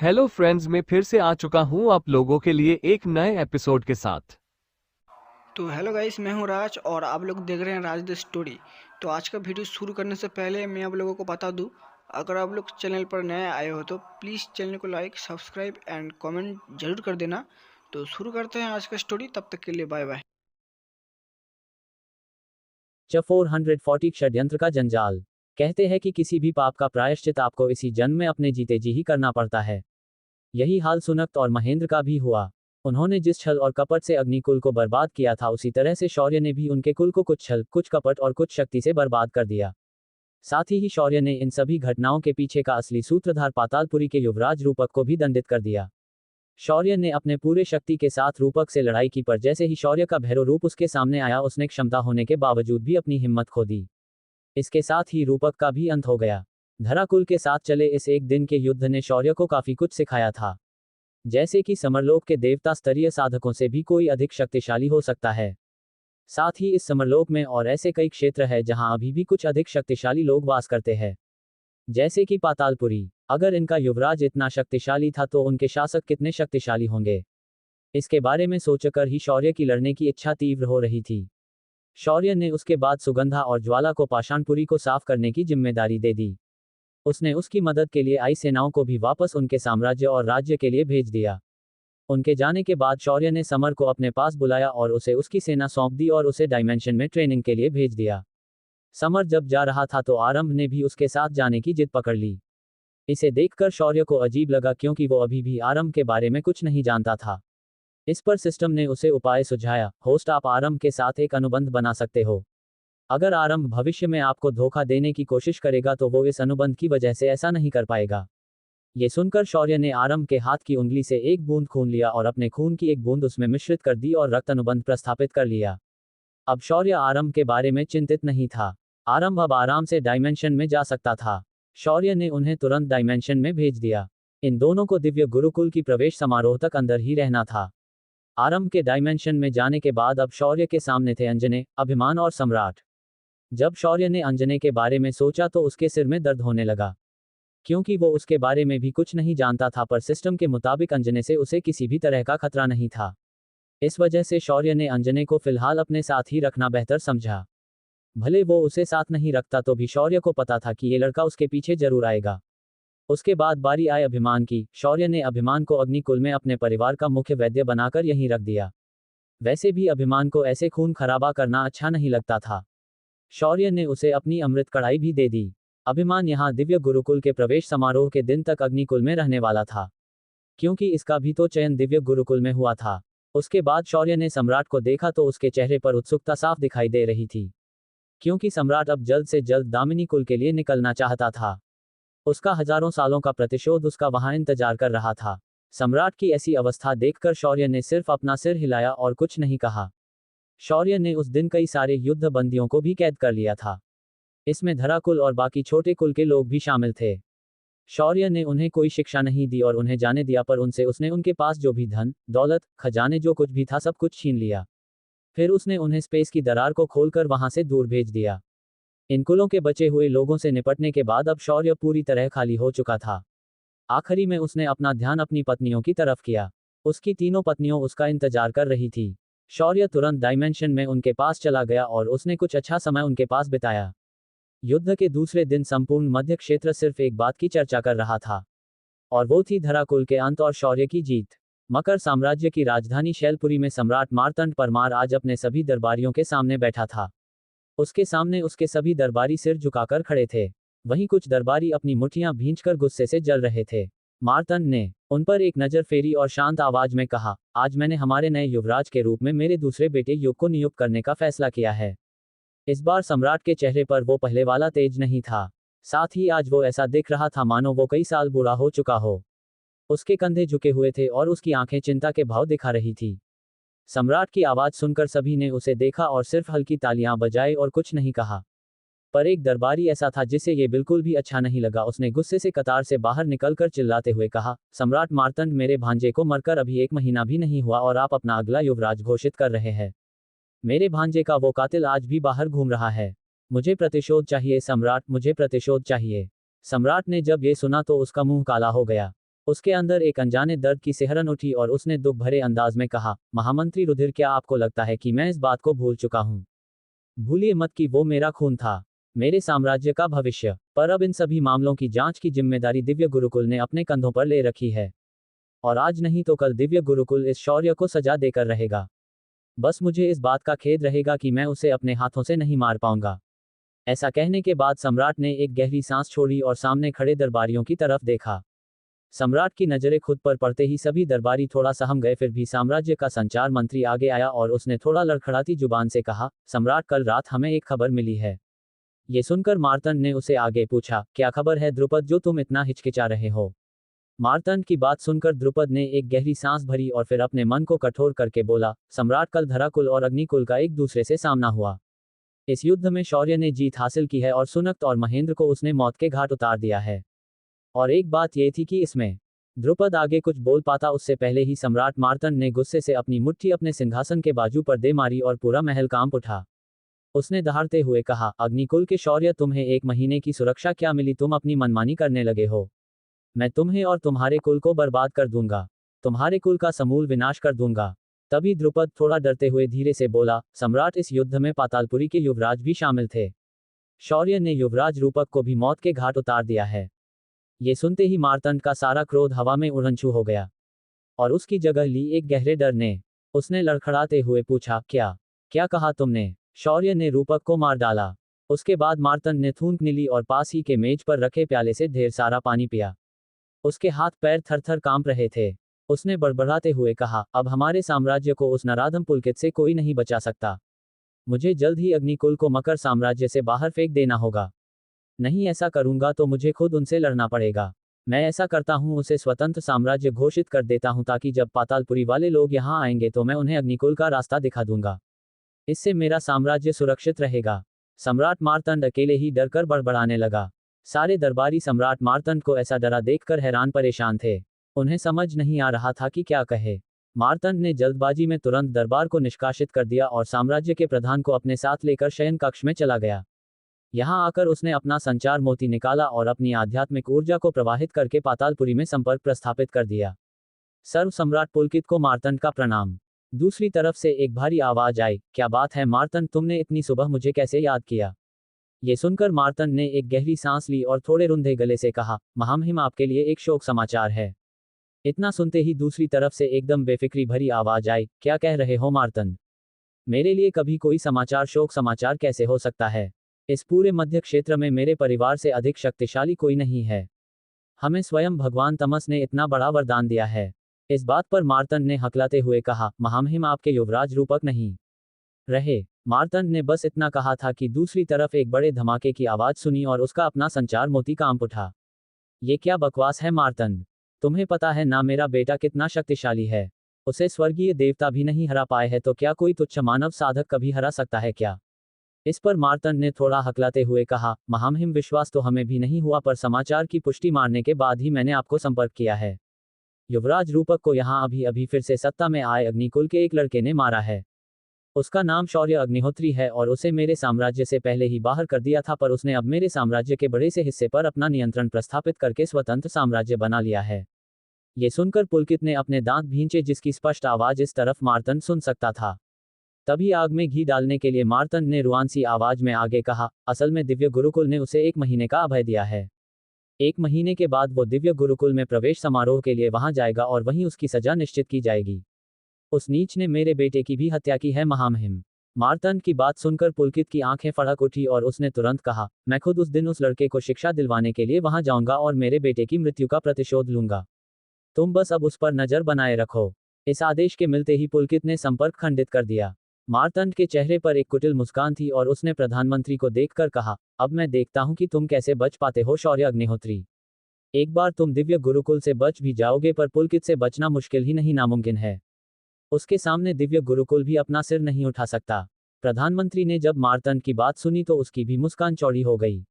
Hello friends, मैं फिर से आ चुका हूं आप लोगों के लिए एक नए एपिसोड के साथ। तो हेलो गाइस, मैं हूं राज और आप लोग देख रहे हैं राज द स्टोरी। तो आज का वीडियो शुरू करने से पहले मैं आप लोगों को बता दूं, अगर आप लोग चैनल पर नए आए हो तो प्लीज़ चैनल को लाइक, सब्सक्राइब एंड कमेंट जरूर कर देना। तो शुरू करते हैं आज का स्टोरी, तब तक के लिए बाय बाय। च 440 षड्यंत्र का जंजाल। कहते हैं कि किसी भी पाप का प्रायश्चित आपको इसी जन्म में अपने जीते जी ही करना पड़ता है। यही हाल सुनक्त और महेंद्र का भी हुआ। उन्होंने जिस छल और कपट से अग्निकुल को बर्बाद किया था, उसी तरह से शौर्य ने भी उनके कुल को कुछ छल, कुछ कपट और कुछ शक्ति से बर्बाद कर दिया। साथ ही शौर्य ने इन सभी घटनाओं के पीछे का असली सूत्रधार पातालपुरी के युवराज रूपक को भी दंडित कर दिया। शौर्य ने अपने पूरे शक्ति के साथ रूपक से लड़ाई की, पर जैसे ही शौर्य का भैरव रूप उसके सामने आया, उसने क्षमता होने के बावजूद भी अपनी हिम्मत खो दी। इसके साथ ही रूपक का भी अंत हो गया। धराकुल के साथ चले इस एक दिन के युद्ध ने शौर्य को काफी कुछ सिखाया था। जैसे कि समरलोक के देवता स्तरीय साधकों से भी कोई अधिक शक्तिशाली हो सकता है। साथ ही इस समरलोक में और ऐसे कई क्षेत्र है जहां अभी भी कुछ अधिक शक्तिशाली लोग वास करते हैं। जैसे कि पातालपुरी। अगर इनका युवराज इतना शक्तिशाली था तो उनके शासक कितने शक्तिशाली होंगे। इसके बारे में सोचकर ही शौर्य की लड़ने की इच्छा तीव्र हो रही थी। शौर्य ने उसके बाद सुगंधा और ज्वाला को पाषाणपुरी को साफ करने की जिम्मेदारी दे दी। उसने उसकी मदद के लिए आई सेनाओं को भी वापस उनके साम्राज्य और राज्य के लिए भेज दिया। उनके जाने के बाद शौर्य ने समर को अपने पास बुलाया और उसे उसकी सेना सौंप दी और उसे डायमेंशन में ट्रेनिंग के लिए भेज दिया। समर जब जा रहा था तो आरंभ ने भी उसके साथ जाने की जिद पकड़ ली। इसे देखकर शौर्य को अजीब लगा, क्योंकि वो अभी भी आरंभ के बारे में कुछ नहीं जानता था। इस पर सिस्टम ने उसे उपाय सुझाया। होस्ट, आप आरंभ के साथ एक अनुबंध बना सकते हो। अगर आरंभ भविष्य में आपको धोखा देने की कोशिश करेगा तो वो इस अनुबंध की वजह से ऐसा नहीं कर पाएगा। ये सुनकर शौर्य ने आरंभ के हाथ की उंगली से एक बूंद खून लिया और अपने खून की एक बूंद उसमें मिश्रित कर दी और रक्त अनुबंध प्रस्थापित कर लिया। अब शौर्य आरंभ के बारे में चिंतित नहीं था। आरंभ अब आराम से डायमेंशन में जा सकता था। शौर्य ने उन्हें तुरंत डायमेंशन में भेज दिया। इन दोनों को दिव्य गुरुकुल की प्रवेश समारोह तक अंदर ही रहना था। आरंभ के डायमेंशन में जाने के बाद अब शौर्य के सामने थे अंजने, अभिमान और सम्राट। जब शौर्य ने अंजने के बारे में सोचा तो उसके सिर में दर्द होने लगा, क्योंकि वो उसके बारे में भी कुछ नहीं जानता था, पर सिस्टम के मुताबिक अंजने से उसे किसी भी तरह का खतरा नहीं था। इस वजह से शौर्य ने अंजने को फिलहाल अपने साथ ही रखना बेहतर समझा। भले वो उसे साथ नहीं रखता तो भी शौर्य को पता था कि ये लड़का उसके पीछे जरूर आएगा। उसके बाद बारी आए अभिमान की। शौर्य ने अभिमान को अग्निकुल में अपने परिवार का मुख्य वैद्य बनाकर यहीं रख दिया। वैसे भी अभिमान को ऐसे खून खराबा करना अच्छा नहीं लगता था। शौर्य ने उसे अपनी अमृत कढ़ाई भी दे दी। अभिमान यहाँ दिव्य गुरुकुल के प्रवेश समारोह के दिन तक अग्निकुल में रहने वाला था, क्योंकि इसका भी तो चयन दिव्य गुरुकुल में हुआ था। उसके बाद शौर्य ने सम्राट को देखा तो उसके चेहरे पर उत्सुकता साफ दिखाई दे रही थी, क्योंकि सम्राट अब जल्द से जल्द दामिनी कुल के लिए निकलना चाहता था। उसका हजारों सालों का प्रतिशोध उसका वहां इंतजार कर रहा था। सम्राट की ऐसी अवस्था देखकर शौर्य ने सिर्फ अपना सिर हिलाया और कुछ नहीं कहा। शौर्य ने उस दिन कई सारे युद्ध बंदियों को भी कैद कर लिया था। इसमें धराकुल और बाकी छोटे कुल के लोग भी शामिल थे। शौर्य ने उन्हें कोई शिक्षा नहीं दी और उन्हें जाने दिया, पर उनसे उसने उनके पास जो भी धन दौलत खजाने जो कुछ भी था सब कुछ छीन लिया। फिर उसने उन्हें स्पेस की दरार को खोलकर वहां से दूर भेज दिया। इन कुलों के बचे हुए लोगों से निपटने के बाद अब शौर्य पूरी तरह खाली हो चुका था। आखिरी में उसने अपना ध्यान अपनी पत्नियों की तरफ किया। उसकी तीनों पत्नियों उसका इंतजार कर रही थी। शौर्य तुरंत डायमेंशन में उनके पास चला गया और उसने कुछ अच्छा समय उनके पास बिताया। युद्ध के दूसरे दिन संपूर्ण मध्य क्षेत्र सिर्फ एक बात की चर्चा कर रहा था, और वो थी धराकुल के अंत और शौर्य की जीत। मकर साम्राज्य की राजधानी शैलपुरी में सम्राट मार्तंड परमार आज अपने सभी दरबारियों के सामने बैठा था। उसके सामने उसके सभी दरबारी सिर झुकाकर खड़े थे। वहीं कुछ दरबारी अपनी मुट्ठियां भींचकर गुस्से से जल रहे थे। मार्तंड ने उन पर एक नजर फेरी और शांत आवाज में कहा, आज मैंने हमारे नए युवराज के रूप में मेरे दूसरे बेटे युग को नियुक्त करने का फैसला किया है। इस बार सम्राट के चेहरे पर वो पहले वाला तेज नहीं था। साथ ही आज वो ऐसा दिख रहा था मानो वो कई साल बूढ़ा हो चुका हो। उसके कंधे झुके हुए थे और उसकी आंखें चिंता के भाव दिखा रही थी। सम्राट की आवाज सुनकर सभी ने उसे देखा और सिर्फ हल्की तालियां बजाई और कुछ नहीं कहा। पर एक दरबारी ऐसा था जिसे ये बिल्कुल भी अच्छा नहीं लगा। उसने गुस्से से कतार से बाहर निकलकर चिल्लाते हुए कहा, सम्राट मार्तंड, मेरे भांजे को मरकर अभी 1 महीना भी नहीं हुआ और आप अपना अगला युवराज घोषित कर रहे हैं। मेरे भांजे का वो कातिल आज भी बाहर घूम रहा है। मुझे प्रतिशोध चाहिए सम्राट, मुझे प्रतिशोध चाहिए। सम्राट ने जब ये सुना तो उसका मुंह काला हो गया। उसके अंदर एक अनजाने दर्द की सिहरन उठी और उसने दुख भरे अंदाज में कहा, महामंत्री रुधिर, क्या आपको लगता है कि मैं इस बात को भूल चुका हूं? भूलिए मत कि वो मेरा खून था, मेरे साम्राज्य का भविष्य। पर अब इन सभी मामलों की जांच की जिम्मेदारी दिव्य गुरुकुल ने अपने कंधों पर ले रखी है। और आज नहीं तो कल दिव्य गुरुकुल इस शौर्य को सजा देकर रहेगा। बस मुझे इस बात का खेद रहेगा कि मैं उसे अपने हाथों से नहीं मार पाऊंगा। ऐसा कहने के बाद सम्राट ने एक गहरी सांस छोड़ी और सामने खड़े दरबारियों की तरफ देखा। सम्राट की नजरें खुद पर पड़ते ही सभी दरबारी थोड़ा सहम गए। फिर भी साम्राज्य का संचार मंत्री आगे आया और उसने थोड़ा लड़खड़ाती जुबान से कहा, सम्राट, कल रात हमें एक खबर मिली है। ये सुनकर मार्तंड ने उसे आगे पूछा, क्या खबर है द्रुपद, जो तुम इतना हिचकिचा रहे हो? मार्तंड की बात सुनकर द्रुपद ने एक गहरी सांस भरी और फिर अपने मन को कठोर करके बोला, सम्राट, कल धराकुल और अग्निकुल का एक दूसरे से सामना हुआ। इस युद्ध में शौर्य ने जीत हासिल की है और सुनक्त और महेंद्र को उसने मौत के घाट उतार दिया है। और एक बात यह थी कि इसमें द्रुपद आगे कुछ बोल पाता उससे पहले ही सम्राट मार्तंड ने गुस्से से अपनी मुट्ठी अपने सिंहासन के बाजू पर दे मारी और पूरा महल कांप उठा। उसने दहाड़ते हुए कहा, अग्निकुल के शौर्य, तुम्हें 1 महीने की सुरक्षा क्या मिली? तुम अपनी मनमानी करने लगे हो। मैं तुम्हें और तुम्हारे कुल को बर्बाद कर दूंगा, तुम्हारे कुल का समूल विनाश कर दूंगा। तभी द्रुपद थोड़ा डरते हुए धीरे से बोला, सम्राट, इस युद्ध में पातालपुरी के युवराज भी शामिल थे। शौर्य ने युवराज रूपक को भी मौत के घाट उतार दिया है। ये सुनते ही मार्तंड का सारा क्रोध हवा में उड़नछू हो गया और उसकी जगह ली एक गहरे डर ने। उसने लड़खड़ाते हुए पूछा, क्या क्या कहा तुमने? शौर्य ने रूपक को मार डाला। उसके बाद मार्तंड ने थूक नीली और पास ही के मेज पर रखे प्याले से ढेर सारा पानी पिया। उसके हाथ पैर थर-थर कांप रहे थे। उसने बड़बड़ाते हुए कहा, अब हमारे साम्राज्य को उस नराधम पुलकित से कोई नहीं बचा सकता। मुझे जल्द ही अग्निकुल को मकर साम्राज्य से बाहर फेंक देना होगा। नहीं ऐसा करूंगा तो मुझे खुद उनसे लड़ना पड़ेगा। मैं ऐसा करता हूं, उसे स्वतंत्र साम्राज्य घोषित कर देता हूं, ताकि जब पातालपुरी वाले लोग यहां आएंगे तो मैं उन्हें अग्निकुल का रास्ता दिखा दूंगा। इससे मेरा साम्राज्य सुरक्षित रहेगा। सम्राट मार्तंड अकेले ही डरकर बड़बड़ाने लगा। सारे दरबारी सम्राट मार्तंड को ऐसा डरा देखकर हैरान परेशान थे। उन्हें समझ नहीं आ रहा था कि क्या कहे। मार्तंड ने जल्दबाजी में तुरंत दरबार को निष्कासित कर दिया और साम्राज्य के प्रधान को अपने साथ लेकर शयन कक्ष में चला गया। यहां आकर उसने अपना संचार मोती निकाला और अपनी आध्यात्मिक ऊर्जा को प्रवाहित करके पातालपुरी में संपर्क प्रस्थापित कर दिया। सर्व सम्राट पुलकित को मार्तंड का प्रणाम। दूसरी तरफ से एक भारी आवाज आई, क्या बात है मार्तंड, तुमने इतनी सुबह मुझे कैसे याद किया? ये सुनकर मार्तंड ने एक गहरी सांस ली और थोड़े रुंधे गले से कहा, महामहिम, आपके लिए एक शोक समाचार है। इतना सुनते ही दूसरी तरफ से एकदम बेफिक्री भरी आवाज आई, क्या कह रहे हो मार्तंड? मेरे लिए कभी कोई समाचार शोक समाचार कैसे हो सकता है? इस पूरे मध्य क्षेत्र में मेरे परिवार से अधिक शक्तिशाली कोई नहीं है। हमें स्वयं भगवान तमस ने इतना बड़ा वरदान दिया है। इस बात पर मार्तंड ने हकलाते हुए कहा, महामहिम, आपके युवराज रूपक नहीं रहे। मार्तंड ने बस इतना कहा था कि दूसरी तरफ एक बड़े धमाके की आवाज सुनी और उसका अपना संचार मोती कांप उठा। ये क्या बकवास है मार्तंड? तुम्हें पता है ना मेरा बेटा कितना शक्तिशाली है? उसे स्वर्गीय देवता भी नहीं हरा पाए है, तो क्या कोई तुच्छ मानव साधक कभी हरा सकता है क्या? इस पर मार्तंड ने थोड़ा हकलाते हुए कहा, महामहिम, विश्वास तो हमें भी नहीं हुआ, पर समाचार की पुष्टि मारने के बाद ही मैंने आपको संपर्क किया है। युवराज रूपक को यहाँ अभी अभी फिर से सत्ता में आए अग्निकुल के एक लड़के ने मारा है। उसका नाम शौर्य अग्निहोत्री है और उसे मेरे साम्राज्य से पहले ही बाहर कर दिया था, पर उसने अब मेरे साम्राज्य के बड़े से हिस्से पर अपना नियंत्रण प्रस्थापित करके स्वतंत्र साम्राज्य बना लिया है। ये सुनकर पुलकित ने अपने दांत भींचे, जिसकी स्पष्ट आवाज इस तरफ मार्तंड सुन सकता था। तभी आग में घी डालने के लिए मार्तंड ने रुआंसी आवाज में आगे कहा, असल में दिव्य गुरुकुल ने उसे 1 महीने का अभय दिया है। 1 महीने के बाद वो दिव्य गुरुकुल में प्रवेश समारोह के लिए वहां जाएगा और वहीं उसकी सजा निश्चित की जाएगी। उस नीच ने मेरे बेटे की भी हत्या की है महामहिम। मार्तंड की बात सुनकर पुलकित की आंखें फड़क उठी और उसने तुरंत कहा, मैं खुद उस दिन उस लड़के को शिक्षा दिलवाने के लिए वहां जाऊंगा और मेरे बेटे की मृत्यु का प्रतिशोध लूंगा। तुम बस अब उस पर नजर बनाए रखो। इस आदेश के मिलते ही पुलकित ने संपर्क खंडित कर दिया। मार्तंड के चेहरे पर एक कुटिल मुस्कान थी और उसने प्रधानमंत्री को देखकर कहा, अब मैं देखता हूं कि तुम कैसे बच पाते हो शौर्य अग्निहोत्री। एक बार तुम दिव्य गुरुकुल से बच भी जाओगे, पर पुलकित से बचना मुश्किल ही नहीं नामुमकिन है। उसके सामने दिव्य गुरुकुल भी अपना सिर नहीं उठा सकता। प्रधानमंत्री ने जब मार्तंड की बात सुनी तो उसकी भी मुस्कान चौड़ी हो गई।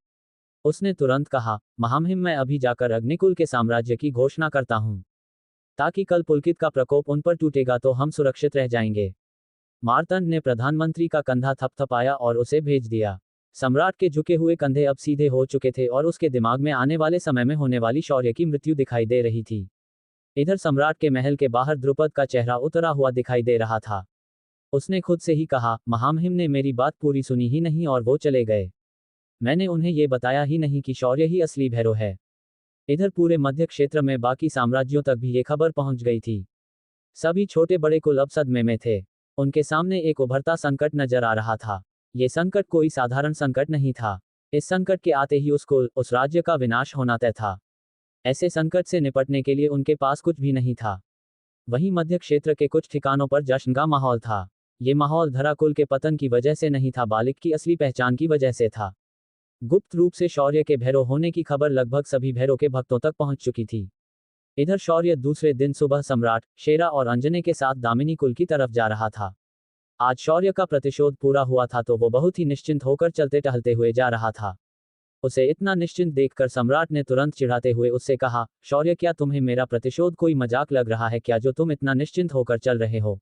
उसने तुरंत कहा, महामहिम, मैं अभी जाकर अग्निकुल के साम्राज्य की घोषणा करता हूं, ताकि कल पुलकित का प्रकोप उन पर टूटेगा तो हम सुरक्षित रह जाएंगे। मार्तंड ने प्रधानमंत्री का कंधा थपथपाया और उसे भेज दिया। सम्राट के झुके हुए कंधे अब सीधे हो चुके थे और उसके दिमाग में आने वाले समय में होने वाली शौर्य की मृत्यु दिखाई दे रही थी। इधर सम्राट के महल के बाहर द्रुपद का चेहरा उतरा हुआ दिखाई दे रहा था। उसने खुद से ही कहा, महामहिम ने मेरी बात पूरी सुनी ही नहीं और वो चले गए। मैंने उन्हें ये बताया ही नहीं कि शौर्य ही असली भैरव है। इधर पूरे मध्य क्षेत्र में बाकी साम्राज्यों तक भी ये खबर पहुंच गई थी। सभी छोटे बड़े कुल अब सदमे में थे। उनके सामने एक उभरता संकट नजर आ रहा था। ये संकट कोई साधारण संकट नहीं था। इस संकट के आते ही उस कुल, उस राज्य का विनाश होना तय था। ऐसे संकट से निपटने के लिए उनके पास कुछ भी नहीं था। वहीं मध्य क्षेत्र के कुछ ठिकानों पर जश्न का माहौल था। ये माहौल धराकुल के पतन की वजह से नहीं था, बालिक की असली पहचान की वजह से था। गुप्त रूप से शौर्य के भैरव होने की खबर लगभग सभी भैरव के भक्तों तक पहुंच चुकी थी। इधर शौर्य दूसरे दिन सुबह सम्राट, शेरा और अंजने के साथ दामिनी कुल की तरफ जा रहा था। आज शौर्य का प्रतिशोध पूरा हुआ था तो वो बहुत ही निश्चिंत होकर चलते टहलते हुए जा रहा था। उसे इतना निश्चिंत देखकर सम्राट ने तुरंत चिढ़ाते हुए उससे कहा, शौर्य क्या तुम्हें मेरा प्रतिशोध कोई मजाक लग रहा है क्या, जो तुम इतना निश्चिंत होकर चल रहे हो?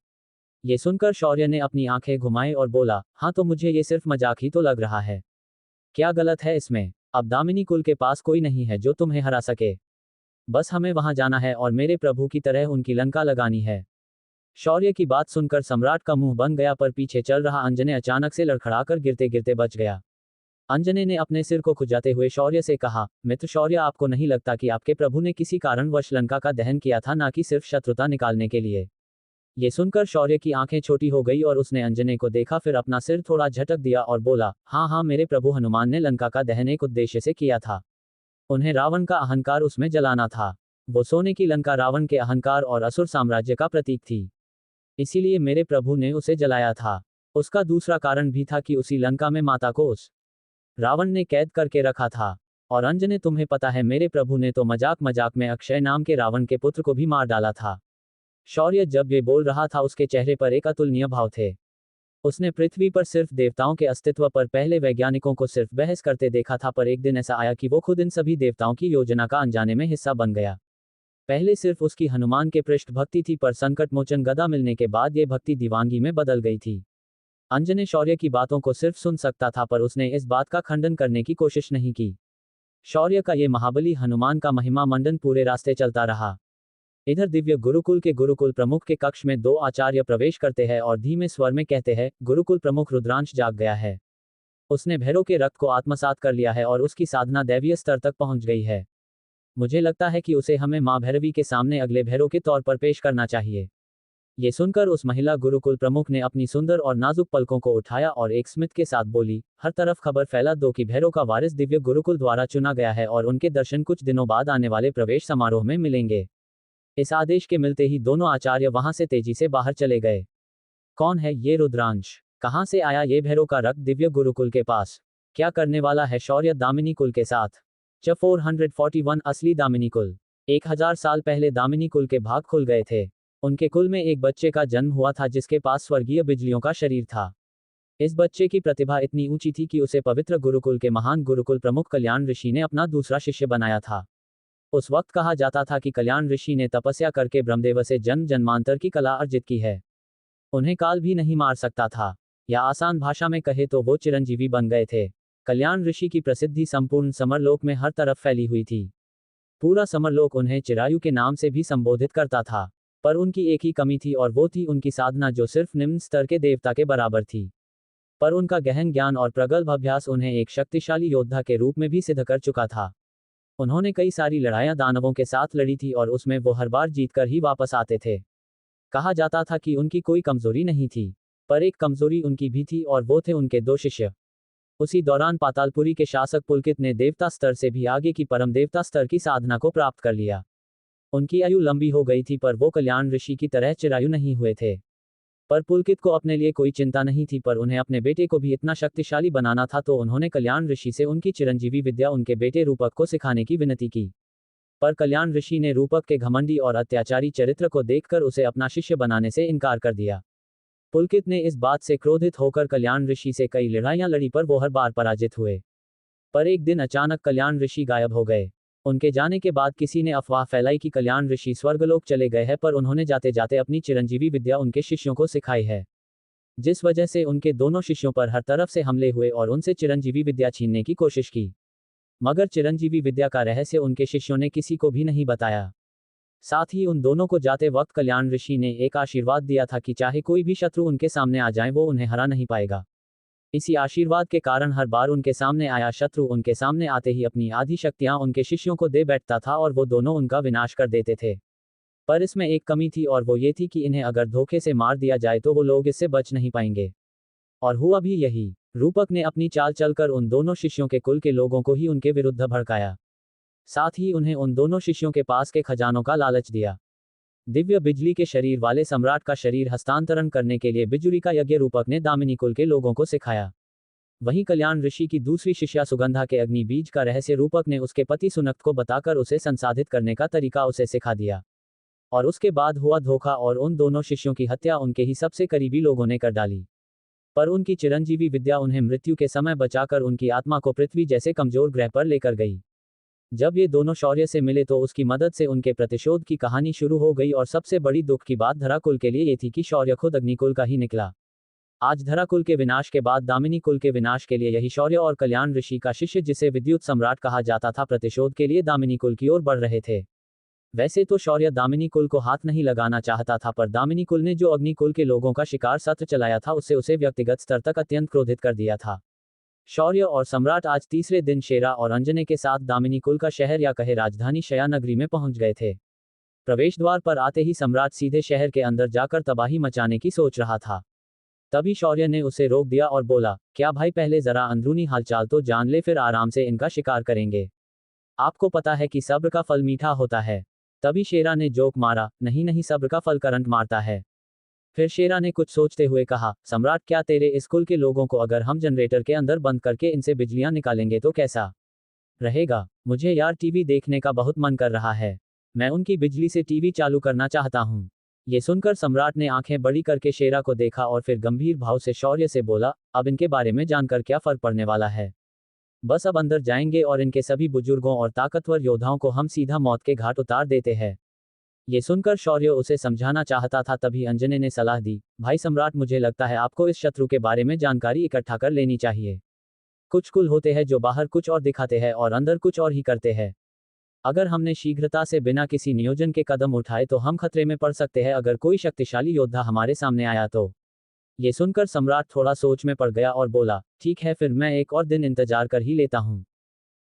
ये सुनकर शौर्य ने अपनी आंखें घुमाई और बोला, हाँ तो मुझे ये सिर्फ मजाक ही तो लग रहा है। क्या गलत है इसमें? अब दामिनी कुल के पास कोई नहीं है जो तुम्हें हरा सके। बस हमें वहां जाना है और मेरे प्रभु की तरह उनकी लंका लगानी है। शौर्य की बात सुनकर सम्राट का मुंह बन गया, पर पीछे चल रहा अंजने अचानक से लड़खड़ाकर गिरते गिरते बच गया। अंजने ने अपने सिर को खुजाते हुए शौर्य से कहा, मित्र शौर्य, आपको नहीं लगता कि आपके प्रभु ने किसी कारणवश लंका का दहन किया था, ना कि सिर्फ शत्रुता निकालने के लिए? ये सुनकर शौर्य की आंखें छोटी हो गई और उसने अंजने को देखा, फिर अपना सिर थोड़ा झटक दिया और बोला, हाँ हाँ, मेरे प्रभु हनुमान ने लंका का दहन एक उद्देश्य से किया था। उन्हें रावण का अहंकार उसमें जलाना था। वो सोने की लंका रावण के अहंकार और असुर साम्राज्य का प्रतीक थी, इसीलिए मेरे प्रभु ने उसे जलाया था। उसका दूसरा कारण भी था कि उसी लंका में माता को उस रावण ने कैद करके रखा था। और अंजने, तुम्हें पता है, मेरे प्रभु ने तो मजाक मजाक में अक्षय नाम के रावण के पुत्र को भी मार डाला था। शौर्य जब ये बोल रहा था उसके चेहरे पर एक अतुलनीय भाव थे। उसने पृथ्वी पर सिर्फ देवताओं के अस्तित्व पर पहले वैज्ञानिकों को सिर्फ बहस करते देखा था, पर एक दिन ऐसा आया कि वो खुद इन सभी देवताओं की योजना का अनजाने में हिस्सा बन गया। पहले सिर्फ उसकी हनुमान के पृष्ठ भक्ति थी, पर संकट मोचन गदा मिलने के बाद ये भक्ति दीवानगी में बदल गई थी। अंजने शौर्य की बातों को सिर्फ सुन सकता था, पर उसने इस बात का खंडन करने की कोशिश नहीं की। शौर्य का ये महाबली हनुमान का महिमा मंडन पूरे रास्ते चलता रहा। इधर दिव्य गुरुकुल के गुरुकुल प्रमुख के कक्ष में दो आचार्य प्रवेश करते हैं और धीमे स्वर में कहते हैं, गुरुकुल प्रमुख रुद्रांश जाग गया है। उसने भैरव के रक्त को आत्मसात कर लिया है और उसकी साधना दैवीय स्तर तक पहुंच गई है। मुझे लगता है कि उसे हमें मां भैरवी के सामने अगले भैरव के तौर पर पेश करना चाहिए। ये सुनकर उस महिला गुरुकुल प्रमुख ने अपनी सुंदर और नाजुक पलकों को उठाया और एक स्मित के साथ बोली, हर तरफ खबर फैला दो कि भैरव का वारिस दिव्य गुरुकुल द्वारा चुना गया है और उनके दर्शन कुछ दिनों बाद आने वाले प्रवेश समारोह में मिलेंगे। इस आदेश के मिलते ही दोनों आचार्य वहां से तेजी से बाहर चले गए। कौन है ये रुद्रांश? कहां से आया ये भैरव का रक्त दिव्य गुरुकुल के पास? क्या करने वाला है शौर्य दामिनी कुल के साथ? 441 असली दामिनी कुल। 1000 साल पहले दामिनी कुल के भाग खुल गए थे। उनके कुल में एक बच्चे का जन्म हुआ था जिसके पास स्वर्गीय बिजलियों का शरीर था। इस बच्चे की प्रतिभा इतनी ऊंची थी कि उसे पवित्र गुरुकुल के महान गुरुकुल प्रमुख कल्याण ऋषि ने अपना दूसरा शिष्य बनाया था। उस वक्त कहा जाता था कि कल्याण ऋषि ने तपस्या करके ब्रह्मदेव से जन्म जन्मांतर की कला अर्जित की है। उन्हें काल भी नहीं मार सकता था, या आसान भाषा में कहे तो वो चिरंजीवी बन गए थे। कल्याण ऋषि की प्रसिद्धि संपूर्ण समरलोक में हर तरफ फैली हुई थी। पूरा समरलोक उन्हें चिरायु के नाम से भी संबोधित करता था। पर उनकी एक ही कमी थी और वो थी उनकी साधना, जो सिर्फ निम्न स्तर के देवता के बराबर थी। पर उनका गहन ज्ञान और प्रगल्भ अभ्यास उन्हें एक शक्तिशाली योद्धा के रूप में भी सिद्ध कर चुका था। उन्होंने कई सारी लड़ाइयां दानवों के साथ लड़ी थी और उसमें वो हर बार जीतकर ही वापस आते थे। कहा जाता था कि उनकी कोई कमजोरी नहीं थी, पर एक कमजोरी उनकी भी थी और वो थे उनके दो शिष्य। उसी दौरान पातालपुरी के शासक पुलकित ने देवता स्तर से भी आगे की परम देवता स्तर की साधना को प्राप्त कर लिया। उनकी आयु लंबी हो गई थी, पर वो कल्याण ऋषि की तरह चिरायु नहीं हुए थे। पर पुलकित को अपने लिए कोई चिंता नहीं थी, पर उन्हें अपने बेटे को भी इतना शक्तिशाली बनाना था, तो उन्होंने कल्याण ऋषि से उनकी चिरंजीवी विद्या उनके बेटे रूपक को सिखाने की विनती की। पर कल्याण ऋषि ने रूपक के घमंडी और अत्याचारी चरित्र को देखकर उसे अपना शिष्य बनाने से इनकार कर दिया। पुलकित ने इस बात से क्रोधित होकर कल्याण ऋषि से कई लड़ाइयां लड़ी, पर वो हर बार पराजित हुए। पर एक दिन अचानक कल्याण ऋषि गायब हो गए। उनके जाने के बाद किसी ने अफवाह फैलाई कि कल्याण ऋषि स्वर्गलोक चले गए हैं, पर उन्होंने जाते जाते अपनी चिरंजीवी विद्या उनके शिष्यों को सिखाई है, जिस वजह से उनके दोनों शिष्यों पर हर तरफ से हमले हुए और उनसे चिरंजीवी विद्या छीनने की कोशिश की। मगर चिरंजीवी विद्या का रहस्य उनके शिष्यों ने किसी को भी नहीं बताया। साथ ही उन दोनों को जाते वक्त कल्याण ऋषि ने एक आशीर्वाद दिया था कि चाहे कोई भी शत्रु उनके सामने आ जाए वो उन्हें हरा नहीं पाएगा। इसी आशीर्वाद के कारण हर बार उनके सामने आया शत्रु उनके सामने आते ही अपनी आधी शक्तियां उनके शिष्यों को दे बैठता था और वो दोनों उनका विनाश कर देते थे। पर इसमें एक कमी थी और वो ये थी कि इन्हें अगर धोखे से मार दिया जाए तो वो लोग इससे बच नहीं पाएंगे। और हुआ भी यही। रूपक ने अपनी चाल चलकर उन दोनों शिष्यों के कुल के लोगों को ही उनके विरुद्ध भड़काया। साथ ही उन्हें उन दोनों शिष्यों के पास के खजानों का लालच दिया। दिव्य बिजली के शरीर वाले सम्राट का शरीर हस्तांतरण करने के लिए बिजुरी का यज्ञ रूपक ने दामिनी कुल के लोगों को सिखाया। वहीं कल्याण ऋषि की दूसरी शिष्या सुगंधा के अग्नि बीज का रहस्य रूपक ने उसके पति सुनक्त को बताकर उसे संसाधित करने का तरीका उसे सिखा दिया। और उसके बाद हुआ धोखा और उन दोनों शिष्यों की हत्या उनके ही सबसे करीबी लोगों ने कर डाली। पर उनकी चिरंजीवी विद्या उन्हें मृत्यु के समय बचाकर उनकी आत्मा को पृथ्वी जैसे कमजोर ग्रह पर लेकर गई। जब ये दोनों शौर्य से मिले तो उसकी मदद से उनके प्रतिशोध की कहानी शुरू हो गई और सबसे बड़ी दुख की बात धरा कुल के लिए ये थी कि शौर्य खुद अग्निकुल का ही निकला। आज धरा कुल के विनाश के बाद दामिनी कुल के विनाश के लिए यही शौर्य और कल्याण ऋषि का शिष्य जिसे विद्युत सम्राट कहा जाता था प्रतिशोध के लिए दामिनी कुल की ओर बढ़ रहे थे। वैसे तो शौर्य दामिनी कुल को हाथ नहीं लगाना चाहता था पर दामिनी कुल ने जो अग्नि कुल के लोगों का शिकार सत्र चलाया था उससे उसे व्यक्तिगत स्तर तक अत्यंत क्रोधित कर दिया था। शौर्य और सम्राट आज तीसरे दिन शेरा और अंजने के साथ दामिनी कुल का शहर या कहे राजधानी शयानगरी में पहुंच गए थे। प्रवेश द्वार पर आते ही सम्राट सीधे शहर के अंदर जाकर तबाही मचाने की सोच रहा था। तभी शौर्य ने उसे रोक दिया और बोला, क्या भाई पहले जरा अंदरूनी हालचाल तो जान ले फिर आराम से इनका शिकार करेंगे। आपको पता है कि सब्र का फल मीठा होता है। तभी शेरा ने जोक मारा, नहीं नहीं सब्र का फल करंट मारता है। फिर शेरा ने कुछ सोचते हुए कहा, सम्राट क्या तेरे इस कुल के लोगों को अगर हम जनरेटर के अंदर बंद करके इनसे बिजलियां निकालेंगे तो कैसा रहेगा। मुझे यार टीवी देखने का बहुत मन कर रहा है। मैं उनकी बिजली से टीवी चालू करना चाहता हूँ। ये सुनकर सम्राट ने आंखें बड़ी करके शेरा को देखा और फिर गंभीर भाव से शौर्य से बोला, अब इनके बारे में जानकर क्या फर्क पड़ने वाला है। बस अब अंदर जाएंगे और इनके सभी बुजुर्गों और ताकतवर योद्धाओं को हम सीधा मौत के घाट उतार देते हैं। ये सुनकर शौर्य उसे समझाना चाहता था तभी अंजने ने सलाह दी, भाई सम्राट मुझे लगता है आपको इस शत्रु के बारे में जानकारी इकट्ठा कर लेनी चाहिए। कुछ कुल होते हैं जो बाहर कुछ और दिखाते हैं और अंदर कुछ और ही करते हैं। अगर हमने शीघ्रता से बिना किसी नियोजन के कदम उठाए तो हम खतरे में पड़ सकते हैं अगर कोई शक्तिशाली योद्धा हमारे सामने आया तो। ये सुनकर सम्राट थोड़ा सोच में पड़ गया और बोला, ठीक है फिर मैं एक और दिन इंतजार कर ही लेता हूँ।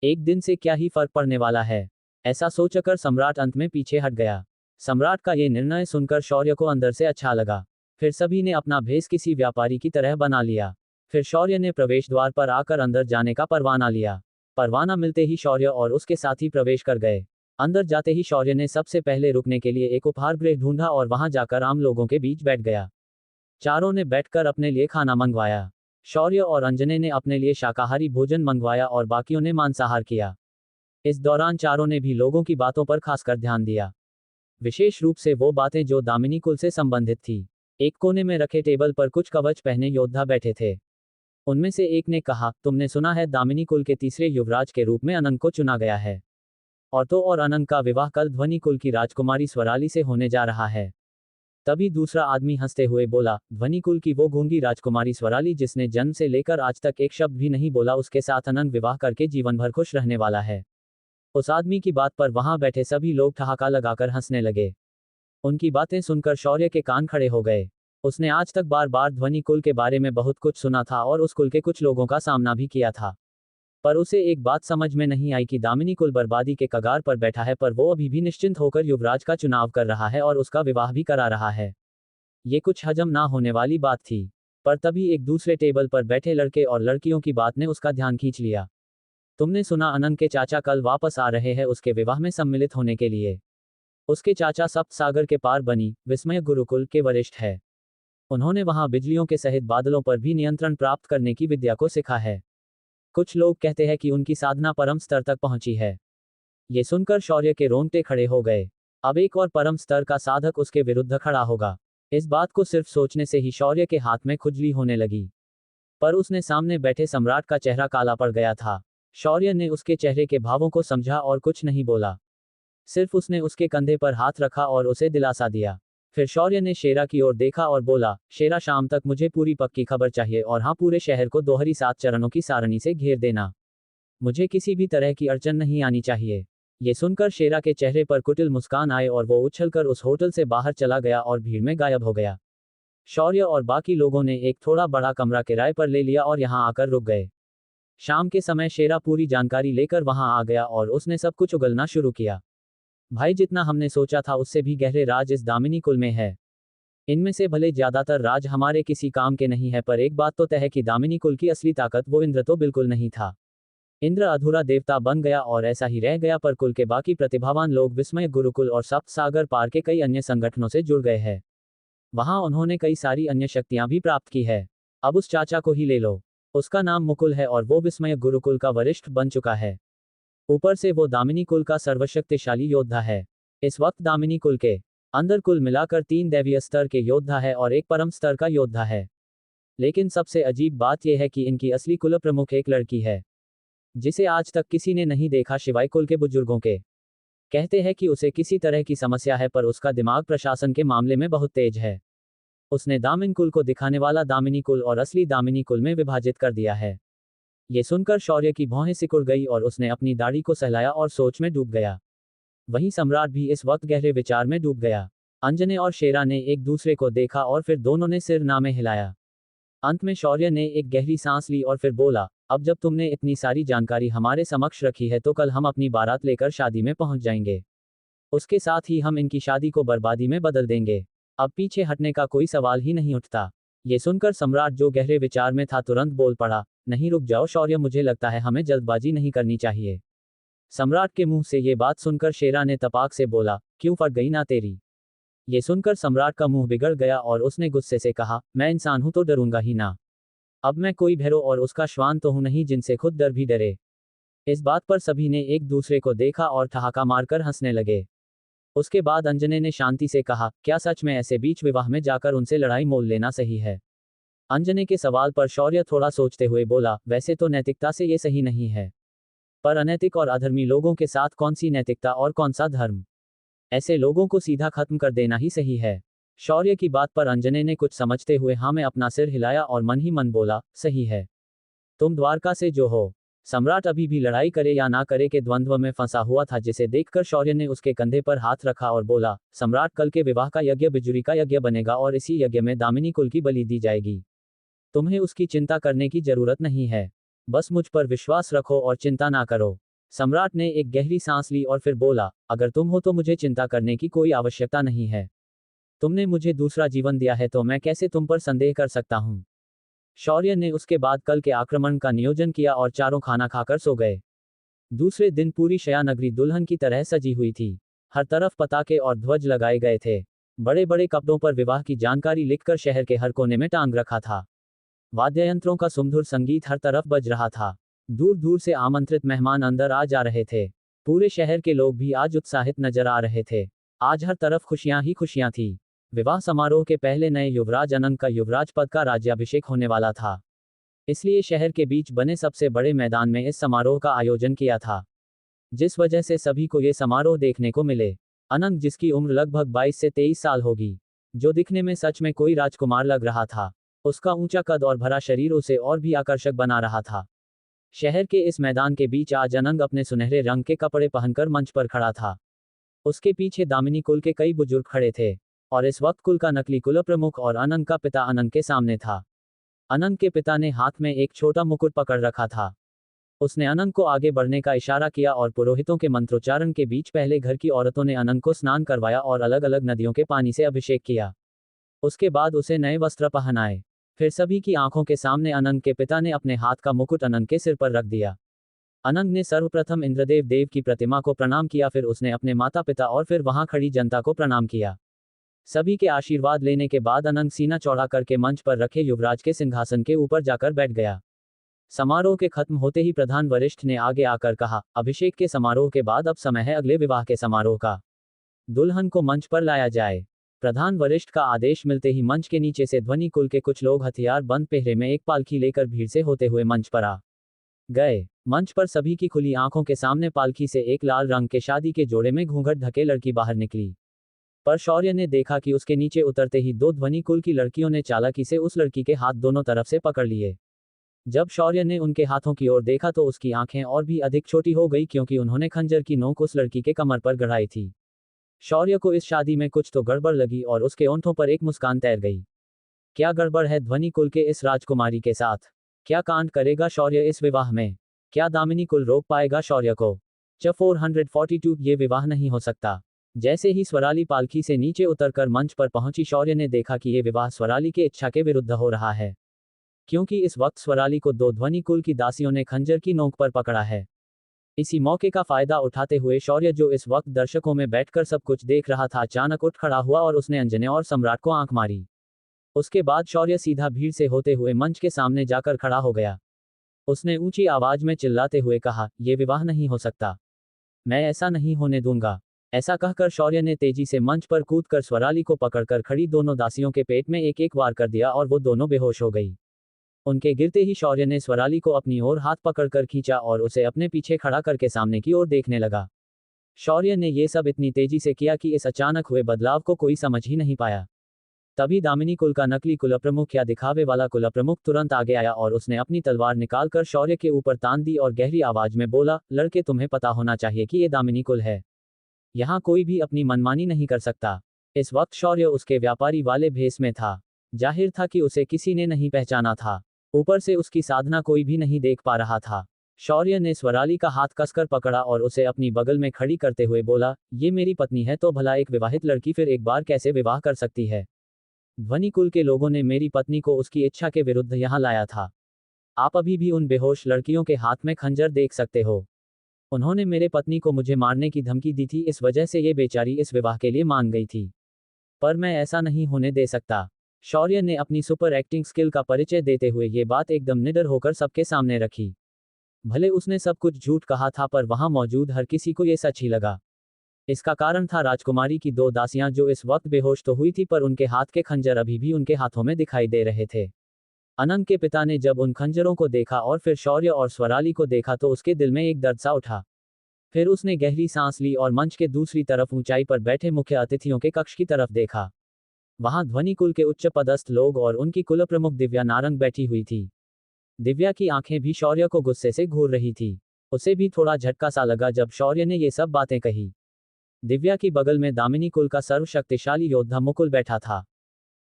एक दिन से क्या ही फर्क पड़ने वाला है। ऐसा सोचकर सम्राट अंत में पीछे हट गया। सम्राट का ये निर्णय सुनकर शौर्य को अंदर से अच्छा लगा। फिर सभी ने अपना भेष किसी व्यापारी की तरह बना लिया। फिर शौर्य ने प्रवेश द्वार पर आकर अंदर जाने का परवाना लिया। परवाना मिलते ही शौर्य और उसके साथी प्रवेश कर गए। अंदर जाते ही शौर्य ने सबसे पहले रुकने के लिए एक उपहार गृह ढूंढा और वहां जाकर आम लोगों के बीच बैठ गया। चारों ने बैठकर अपने लिए खाना मंगवाया। शौर्य और अंजने ने अपने लिए शाकाहारी भोजन मंगवाया और बाकियों ने मांसाहार किया। इस दौरान चारों ने भी लोगों की बातों पर खासकर ध्यान दिया, विशेष रूप से वो बातें जो दामिनी कुल से संबंधित थी। एक कोने में रखे टेबल पर कुछ कवच पहने योद्धा बैठे थे। उनमें से एक ने कहा, तुमने सुना है दामिनी कुल के तीसरे युवराज के रूप में अनंत को चुना गया है। और अनंत का विवाह कल ध्वनि कुल की राजकुमारी स्वराली से होने जा रहा है। तभी दूसरा आदमी हंसते हुए बोला, ध्वनि कुल की वो गूंगी राजकुमारी स्वराली जिसने जन्म से लेकर आज तक एक शब्द भी नहीं बोला, उसके साथ अनंत विवाह करके जीवन भर खुश रहने वाला है। उस आदमी की बात पर वहां बैठे सभी लोग ठहाका लगाकर हंसने लगे। उनकी बातें सुनकर शौर्य के कान खड़े हो गए। उसने आज तक बार बार ध्वनि कुल के बारे में बहुत कुछ सुना था और उस कुल के कुछ लोगों का सामना भी किया था। पर उसे एक बात समझ में नहीं आई कि दामिनी कुल बर्बादी के कगार पर बैठा है पर वो अभी भी निश्चिंत होकर युवराज का चुनाव कर रहा है और उसका विवाह भी करा रहा है। ये कुछ हजम ना होने वाली बात थी। पर तभी एक दूसरे टेबल पर बैठे लड़के और लड़कियों की बात ने उसका ध्यान खींच लिया। तुमने सुना अनंत के चाचा कल वापस आ रहे हैं उसके विवाह में सम्मिलित होने के लिए। उसके चाचा सप्त सागर के पार बनी विस्मय गुरुकुल के वरिष्ठ है। उन्होंने वहां बिजलियों के सहित बादलों पर भी नियंत्रण प्राप्त करने की विद्या को सीखा है। कुछ लोग कहते हैं कि उनकी साधना परम स्तर तक पहुंची है। ये सुनकर शौर्य के रोंगटे खड़े हो गए। अब एक और परम स्तर का साधक उसके विरुद्ध खड़ा होगा। इस बात को सिर्फ सोचने से ही शौर्य के हाथ में खुजली होने लगी। पर उसने सामने बैठे सम्राट का चेहरा काला पड़ गया था। शौर्य ने उसके चेहरे के भावों को समझा और कुछ नहीं बोला। सिर्फ उसने उसके कंधे पर हाथ रखा और उसे दिलासा दिया। फिर शौर्य ने शेरा की ओर देखा और बोला, शेरा शाम तक मुझे पूरी पक्की खबर चाहिए और हाँ पूरे शहर को दोहरी 7 चरणों की सारणी से घेर देना। मुझे किसी भी तरह की अड़चन नहीं आनी चाहिए। ये सुनकर शेरा के चेहरे पर कुटिल मुस्कान आए और वो उछलकर उस होटल से बाहर चला गया और भीड़ में गायब हो गया। शौर्य और बाकी लोगों ने एक थोड़ा बड़ा कमरा किराए पर ले लिया और यहाँ आकर रुक गए। शाम के समय शेरा पूरी जानकारी लेकर वहां आ गया और उसने सब कुछ उगलना शुरू किया। भाई, जितना हमने सोचा था उससे भी गहरे राज इस दामिनी कुल में है। इनमें से भले ज्यादातर राज हमारे किसी काम के नहीं है, पर एक बात तो तय है कि दामिनी कुल की असली ताकत वो इंद्र तो बिल्कुल नहीं था। इंद्र अधूरा देवता बन गया और ऐसा ही रह गया, पर कुल के बाकी प्रतिभावान लोग विस्मय गुरुकुल और सप्त सागर पार के कई अन्य संगठनों से जुड़ गए हैं। वहां उन्होंने कई सारी अन्य शक्तियां भी प्राप्त की है। अब उस चाचा को ही ले लो, उसका नाम मुकुल है और वो विस्मय गुरुकुल का वरिष्ठ बन चुका है। ऊपर से वो दामिनी कुल का सर्वशक्तिशाली योद्धा है। इस वक्त दामिनी कुल के अंदर कुल मिलाकर 3 दैवीय स्तर के योद्धा है और एक परम स्तर का योद्धा है। लेकिन सबसे अजीब बात यह है कि इनकी असली कुल प्रमुख एक लड़की है, जिसे आज तक किसी ने नहीं देखा सिवाय कुल के बुजुर्गों के। कहते हैं कि उसे किसी तरह की समस्या है, पर उसका दिमाग प्रशासन के मामले में बहुत तेज है। उसने दामिन कुल को दिखाने वाला दामिनी कुल और असली दामिनी कुल में विभाजित कर दिया है। ये सुनकर शौर्य की भौहें सिकुड़ गई और उसने अपनी दाढ़ी को सहलाया और सोच में डूब गया। वहीं सम्राट भी इस वक्त गहरे विचार में डूब गया। अंजने और शेरा ने एक दूसरे को देखा और फिर दोनों ने सिर नामे हिलाया। अंत में शौर्य ने एक गहरी सांस ली और फिर बोला, अब जब तुमने इतनी सारी जानकारी हमारे समक्ष रखी है तो कल हम अपनी बारात लेकर शादी में पहुंच जाएंगे। उसके साथ ही हम इनकी शादी को बर्बादी में बदल देंगे। अब पीछे हटने का कोई सवाल ही नहीं उठता। ये सुनकर सम्राट, जो गहरे विचार में था, तुरंत बोल पड़ा, नहीं रुक जाओ शौर्य, मुझे लगता है हमें जल्दबाजी नहीं करनी चाहिए। सम्राट के मुंह से ये बात सुनकर शेरा ने तपाक से बोला, क्यों फट गई ना तेरी। ये सुनकर सम्राट का मुंह बिगड़ गया और उसने गुस्से से कहा, मैं इंसान हूं तो डरूंगा ही ना। अब मैं कोई भैरव और उसका श्वान तो हूं नहीं जिनसे खुद डर भी डरे। इस बात पर सभी ने एक दूसरे को देखा और ठहाका मारकर हंसने लगे। उसके बाद अंजने ने शांति से कहा, क्या सच में ऐसे बीच विवाह में जाकर उनसे लड़ाई मोल लेना सही है। अंजने के सवाल पर शौर्य थोड़ा सोचते हुए बोला, वैसे तो नैतिकता से ये सही नहीं है, पर अनैतिक और अधर्मी लोगों के साथ कौन सी नैतिकता और कौन सा धर्म। ऐसे लोगों को सीधा खत्म कर देना ही सही है। शौर्य की बात पर अंजने ने कुछ समझते हुए हाँ में अपना सिर हिलाया और मन ही मन बोला, सही है। तुम द्वारका से जो हो। सम्राट अभी भी लड़ाई करे या ना करे के द्वंद्व में फंसा हुआ था, जिसे देखकर शौर्य ने उसके कंधे पर हाथ रखा और बोला, सम्राट, कल के विवाह का यज्ञ बिजुरी का यज्ञ बनेगा और इसी यज्ञ में दामिनी कुल की बलि दी जाएगी। तुम्हें उसकी चिंता करने की जरूरत नहीं है, बस मुझ पर विश्वास रखो और चिंता ना करो। सम्राट ने एक गहरी सांस ली और फिर बोला, अगर तुम हो तो मुझे चिंता करने की कोई आवश्यकता नहीं है। तुमने मुझे दूसरा जीवन दिया है तो मैं कैसे तुम पर संदेह कर सकता हूं। शौर्य ने उसके बाद कल के आक्रमण का नियोजन किया और चारों खाना खाकर सो गए। दूसरे दिन पूरी शयानगरी दुल्हन की तरह सजी हुई थी। हर तरफ पताके और ध्वज लगाए गए थे। बड़े बड़े कपड़ों पर विवाह की जानकारी लिखकर शहर के हर कोने में टांग रखा था। वाद्ययंत्रों का सुमधुर संगीत हर तरफ बज रहा था। दूर दूर से आमंत्रित मेहमान अंदर आ जा रहे थे। पूरे शहर के लोग भी आज उत्साहित नजर आ रहे थे। आज हर तरफ खुशियां ही खुशियां थी। विवाह समारोह के पहले नए युवराज अनंग का युवराज पद का राज्याभिषेक होने वाला था, इसलिए शहर के बीच बने सबसे बड़े मैदान में इस समारोह का आयोजन किया था, जिस वजह से सभी को ये समारोह देखने को मिले। अनंग, जिसकी उम्र लगभग 22 से 23 साल होगी, जो दिखने में सच में कोई राजकुमार लग रहा था, उसका ऊंचा कद और भरा शरीर उसे और भी आकर्षक बना रहा था। शहर के इस मैदान के बीच आज अनंग अपने सुनहरे रंग के कपड़े पहनकर मंच पर खड़ा था। उसके पीछे दामिनी कुल के कई बुजुर्ग खड़े थे और इस वक्त कुल का नकली कुल प्रमुख और अनंग का पिता अनंग के सामने था। अनंग के पिता ने हाथ में एक छोटा मुकुट पकड़ रखा था। उसने अनंग को आगे बढ़ने का इशारा किया और पुरोहितों के मंत्रोच्चारण के बीच पहले घर की औरतों ने अनंग को स्नान करवाया और अलग अलग नदियों के पानी से अभिषेक किया। उसके बाद उसे नए वस्त्र पहनाए। फिर सभी की आंखों के सामने अनंग के पिता ने अपने हाथ का मुकुट अनंग के सिर पर रख दिया। अनंग ने सर्वप्रथम इंद्रदेव देव की प्रतिमा को प्रणाम किया, फिर उसने अपने माता पिता और फिर वहां खड़ी जनता को प्रणाम किया। सभी के आशीर्वाद लेने के बाद अनंग सीना चौड़ा करके मंच पर रखे युवराज के सिंहासन के ऊपर जाकर बैठ गया। समारोह के खत्म होते ही प्रधान वरिष्ठ ने आगे आकर कहा, अभिषेक के समारोह के बाद अब समय है अगले विवाह के समारोह का। दुल्हन को मंच पर लाया जाए। प्रधान वरिष्ठ का आदेश मिलते ही मंच के नीचे से ध्वनि कुल के कुछ लोग हथियार बंद पहरे में एक पालकी लेकर भीड़ से होते हुए मंच पर आ गए। मंच पर सभी की खुली आंखों के सामने पालकी से एक लाल रंग के शादी के जोड़े में घूंघट ढके लड़की बाहर निकली। पर शौर्य ने देखा कि उसके नीचे उतरते ही दो ध्वनि कुल की लड़कियों ने चालाकी से उस लड़की के हाथ दोनों तरफ से पकड़ लिए। जब शौर्य ने उनके हाथों की ओर देखा तो उसकी आंखें और भी अधिक छोटी हो गई क्योंकि उन्होंने खंजर की नोक उस लड़की के कमर पर गड़ाई थी। शौर्य को इस शादी में कुछ तो गड़बड़ लगी और उसके ओंठों पर एक मुस्कान तैर गई। क्या गड़बड़ है ध्वनि कुल के इस राजकुमारी के साथ? क्या कांड करेगा शौर्य इस विवाह में? क्या दामिनी कुल रोक पाएगा शौर्य को? 442 ये विवाह नहीं हो सकता। जैसे ही स्वराली पालकी से नीचे उतरकर मंच पर पहुंची शौर्य ने देखा कि ये विवाह स्वराली के इच्छा के विरुद्ध हो रहा है, क्योंकि इस वक्त स्वराली को दो ध्वनि कुल की दासियों ने खंजर की नोक पर पकड़ा है। इसी मौके का फायदा उठाते हुए शौर्य, जो इस वक्त दर्शकों में बैठकर सब कुछ देख रहा था, अचानक उठ खड़ा हुआ और उसने अंजने और सम्राट को आंख मारी। उसके बाद शौर्य सीधा भीड़ से होते हुए मंच के सामने जाकर खड़ा हो गया। उसने ऊंची आवाज में चिल्लाते हुए कहा, ये विवाह नहीं हो सकता, मैं ऐसा नहीं होने दूंगा। ऐसा कहकर शौर्य ने तेजी से मंच पर कूदकर स्वराली को पकड़कर खड़ी दोनों दासियों के पेट में एक एक वार कर दिया और वो दोनों बेहोश हो गई। उनके गिरते ही शौर्य ने स्वराली को अपनी ओर हाथ पकड़कर खींचा और उसे अपने पीछे खड़ा करके सामने की ओर देखने लगा। शौर्य ने ये सब इतनी तेजी से किया कि इस अचानक हुए बदलाव को कोई समझ ही नहीं पाया। तभी दामिनी कुल का नकली कुलप्रमुख या दिखावे वाला कुलप्रमुख तुरंत आगे आया और उसने अपनी तलवार निकालकर शौर्य के ऊपर तान दी और गहरी आवाज में बोला, लड़के, तुम्हें पता होना चाहिए कि ये दामिनी कुल है। यहाँ कोई भी अपनी मनमानी नहीं कर सकता। इस वक्त शौर्य उसके व्यापारी वाले भेष में था। जाहिर था कि उसे किसी ने नहीं पहचाना था। ऊपर से उसकी साधना कोई भी नहीं देख पा रहा था। शौर्य ने स्वराली का हाथ कसकर पकड़ा और उसे अपनी बगल में खड़ी करते हुए बोला, ये मेरी पत्नी है तो भला एक विवाहित लड़की फिर एक बार कैसे विवाह कर सकती है? ध्वनि कुल के लोगों ने मेरी पत्नी को उसकी इच्छा के विरुद्ध यहाँ लाया था। आप अभी भी उन बेहोश लड़कियों के हाथ में खंजर देख सकते हो। उन्होंने मेरे पत्नी को मुझे मारने की धमकी दी थी, इस वजह से ये बेचारी इस विवाह के लिए मान गई थी। पर मैं ऐसा नहीं होने दे सकता। शौर्य ने अपनी सुपर एक्टिंग स्किल का परिचय देते हुए ये बात एकदम निडर होकर सबके सामने रखी। भले उसने सब कुछ झूठ कहा था पर वहां मौजूद हर किसी को ये सच ही लगा। इसका कारण था राजकुमारी की दो दासियां जो इस वक्त बेहोश तो हुई थी पर उनके हाथ के खंजर अभी भी उनके हाथों में दिखाई दे रहे थे। अनंत के पिता ने जब उन खंजरों को देखा और फिर शौर्य और स्वराली को देखा तो उसके दिल में एक दर्द सा उठा। फिर उसने गहरी सांस ली और मंच के दूसरी तरफ ऊंचाई पर बैठे मुख्य अतिथियों के कक्ष की तरफ देखा। वहां ध्वनि कुल के उच्च पदस्थ लोग और उनकी कुल प्रमुख दिव्या नारंग बैठी हुई थी। दिव्या की आंखें भी शौर्य को गुस्से से घूर रही थी। उसे भी थोड़ा झटका सा लगा जब शौर्य ने ये सब बातें कही। दिव्या की बगल में दामिनी कुल का सर्वशक्तिशाली योद्धा मुकुल बैठा था।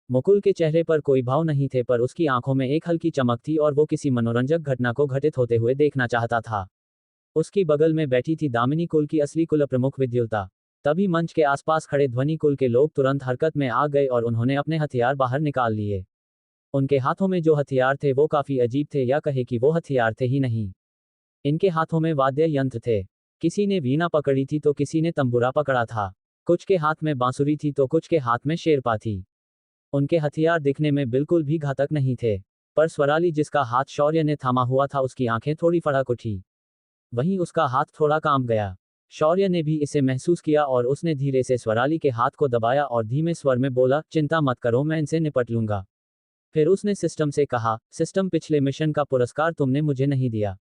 मुकुल के चेहरे पर कोई भाव नहीं थे पर उसकी आंखों में एक हल्की चमक थी और वो किसी मनोरंजक घटना को घटित होते हुए देखना चाहता था। उसकी बगल में बैठी थी दामिनी कुल की असली कुल प्रमुख विद्युल्ता। तभी मंच के आसपास खड़े ध्वनि कुल के लोग तुरंत हरकत में आ गए और उन्होंने अपने हथियार बाहर निकाल लिए। उनके हाथों में जो हथियार थे वो काफी अजीब थे, या कहे कि वो हथियार थे ही नहीं। इनके हाथों में वाद्य यंत्र थे। किसी ने वीणा पकड़ी थी तो किसी ने तंबूरा पकड़ा था। कुछ के हाथ में बांसुरी थी तो कुछ के हाथ में शेरपा थी। उनके हथियार दिखने में बिल्कुल भी घातक नहीं थे। पर स्वराली जिसका हाथ शौर्य ने थामा हुआ था उसकी आंखें थोड़ी फड़क उठी। वहीं उसका हाथ थोड़ा कांप गया। शौर्य ने भी इसे महसूस किया और उसने धीरे से स्वराली के हाथ को दबाया और धीमे स्वर में बोला, चिंता मत करो, मैं इनसे निपट लूंगा। फिर उसने सिस्टम से कहा, सिस्टम, पिछले मिशन का पुरस्कार तुमने मुझे नहीं दिया।